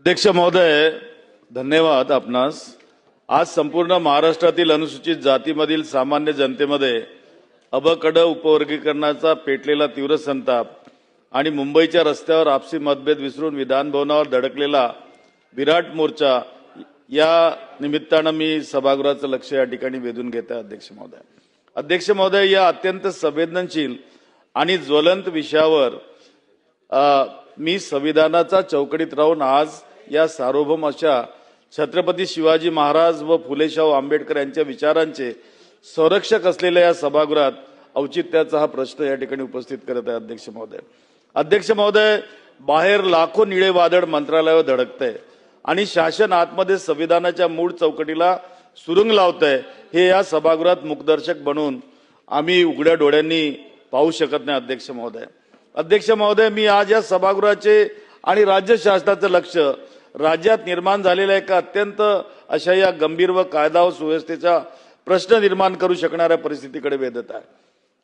अध्यक्ष महोदय, धन्यवाद आपणास। आज संपूर्ण महाराष्ट्रातील अनुसूचित जातीमधील सामान्य जनतेमध्ये अबकड उपवर्गीकरणाचा पेटलेला तीव्र संताप आणि मुंबईच्या रस्त्यावर आपसी मतभेद विसरून विधानभवनावर धडकलेला विराट मोर्चा या निमित्तानं मी सभागृहाचं लक्ष या ठिकाणी वेधून घेत आहे। अध्यक्ष महोदय, या अत्यंत संवेदनशील आणि ज्वलंत विषयावर मी संविधानाचा चौकटीत राहून आज या सार्वभौम अशा छत्रपती शिवाजी महाराज व फुलेशाहू आंबेडकर यांच्या विचारांचे संरक्षक असलेल्या या सभागृहात औचित्याचा हा प्रश्न या ठिकाणी उपस्थित करत आहे। अध्यक्ष महोदय, बाहेर लाखो निळे वादळ मंत्रालयावर धडकतंय आणि शासन आतमध्ये संविधानाच्या मूळ चौकटीला सुरुंग लावतंय, हे या सभागृहात मुखदर्शक बनून आम्ही उघड्या डोळ्यांनी पाहू शकत नाही। अध्यक्ष महोदय, मी आज या सभागृहाचे आणि राज्य शासनाचं लक्ष राज्यात निर्माण झालेल्या एका अत्यंत अशा या गंभीर व कायदा व सुव्यवस्थेचा प्रश्न निर्माण करू शकणाऱ्या परिस्थितीकडे वेधत आहे।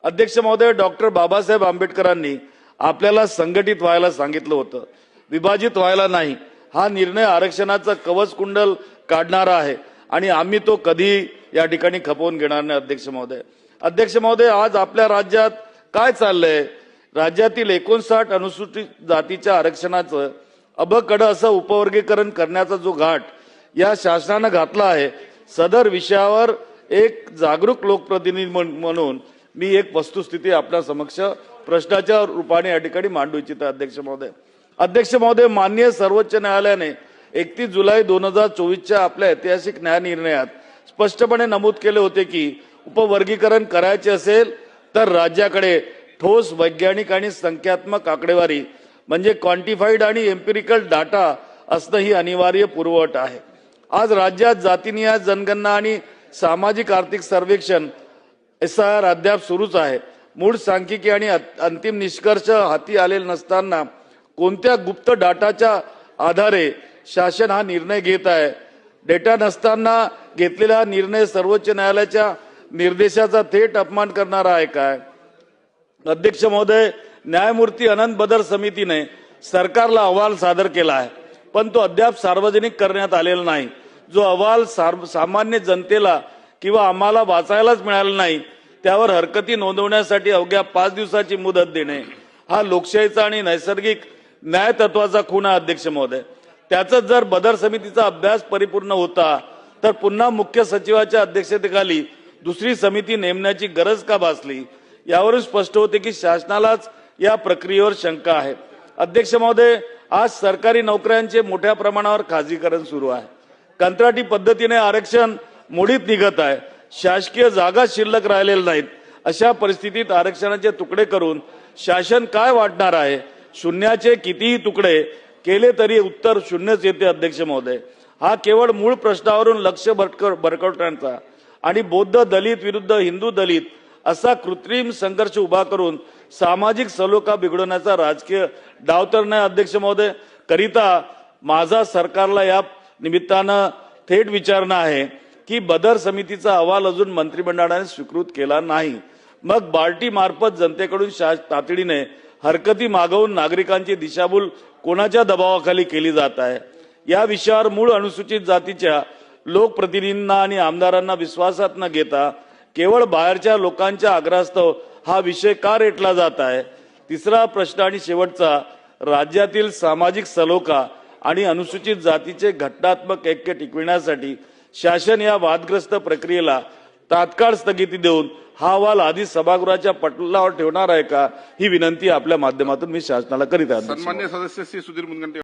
अध्यक्ष महोदय, डॉक्टर बाबासाहेब आंबेडकरांनी आपल्याला संघटित व्हायला सांगितलं होतं, विभाजित व्हायला नाही। हा निर्णय आरक्षणाचा कवच कुंडल काढणारा आहे आणि आम्ही तो कधी या ठिकाणी खपवून घेणार नाही। अध्यक्ष महोदय, आज आपल्या राज्यात काय चाललंय? राज्यातील 59 अनुसूचित जातीच्या आरक्षणाचं अबकड असं उपवर्गीकरण करण्याचा जो घाट या शासनानं घातला आहे, सदर विषयावर एक जागरूक लोकप्रतिनिधी म्हणून मी एक वस्तुस्थिती आपल्या समक्ष प्रश्नाच्या रूपाने या ठिकाणी मांडू इच्छितो। अध्यक्ष महोदय, माननीय सर्वोच्च न्यायालयाने 31 जुलै 2024च्या आपल्या ऐतिहासिक न्याय निर्णयात स्पष्टपणे नमूद केले होते की उपवर्गीकरण करायचे असेल तर राज्याकडे ठोस वैज्ञानिक आणि संख्यात्मक आकडेवारी म्हणजे क्वांटिफाईड आणि एम्पिरिकल डाटा असणं ही अनिवार्य पूर्वअट आहे। आज राज्यात जातीनिहाय जनगणना आणि सामाजिक आर्थिक सर्वेक्षण SIR अद्याप सुरूच आहे। मूळ सांख्यिकी आणि अंतिम निष्कर्ष हाती आलेले नसताना कोणत्या गुप्त डाटाच्या आधारे शासन हा निर्णय घेत आहे? डेटा नसताना घेतलेला निर्णय सर्वोच्च न्यायालयाच्या निर्देशाचा थेट अपमान करणारा आहे काय? अध्यक्ष महोदय, न्यायमूर्ती अनंत बदर समितीने सरकारला अहवाल सादर केला आहे, पण तो अद्याप सार्वजनिक करण्यात आलेला नाही। जो अहवाल सामान्य जनतेला किंवा आम्हाला वाचायलाच मिळाला नाही, त्यावर हरकती नोंदवण्यासाठी अवघ्या 5 दिवसाची मुदत देणे हा लोकशाहीचा आणि नैसर्गिक न्याय तत्वाचा खून आहे। अध्यक्ष महोदय, त्याचा जर बदर समितीचा अभ्यास परिपूर्ण होता तर पुन्हा मुख्य सचिवाच्या अध्यक्षतेखाली दुसरी समिती नेमण्याची गरज का भासली? यावरून स्पष्ट होते की शासनालाच या प्रक्रियेवर शंका आहे। अध्यक्ष महोदय, आज सरकारी नोकऱ्यांचे मोठ्या प्रमाणावर खाजगीकरण सुरू आहे। कंत्राटी पद्धतीने आरक्षण मोडीत निघत आहे। शासकीय जागा शिल्लक राहिलेल्या नाहीत। अशा परिस्थितीत आरक्षणाचे तुकडे करून शासन काय वाटणार आहे? शून्याचे कितीही तुकडे केले तरी उत्तर शून्यच येते। अध्यक्ष महोदय, हा केवळ मूळ प्रश्नावरून लक्ष भरकटण्याचा आणि बौद्ध दलित विरुद्ध हिंदू दलित असा कृत्रिम संघर्ष उभा करून सामाजिक सलोखा बिघडवण्याचा राजकीय डाव तर नाही। अध्यक्ष महोदय, करिता माझा सरकारला या निमित्तानं थेट विचारणा आहे की बदर समितीचा अहवाल अजून मंत्रिमंडळाने स्वीकृत केला नाही, मग बार्टी मार्फत जनतेकडून तातडीने हरकती मागवून नागरिकांची दिशाभूल कोणाच्या दबावाखाली केली जात आहे? या विषयावर मूळ अनुसूचित जातीच्या लोकप्रतिनिधींना आणि आमदारांना विश्वासात न घेता केवळ बाहेरच्या लोकांच्या आग्रहास्तव हा विषय का रेटला जात आहे? तिसरा प्रश्न आणि शेवटचा, राज्यातील सामाजिक सलोखा आणि अनुसूचित जातीचे घटनात्मक ऐक्य टिकविण्यासाठी शासन या वादग्रस्त प्रक्रियेला तात्काळ स्थगिती देऊन हा अहवाल आधी सभागृहाच्या पटलावर ठेवणार आहे का? ही विनंती आपल्या माध्यमातून मी शासनाला करीत आहे। सन्मान्य सदस्य श्री सुधीर मुनगंटीवार।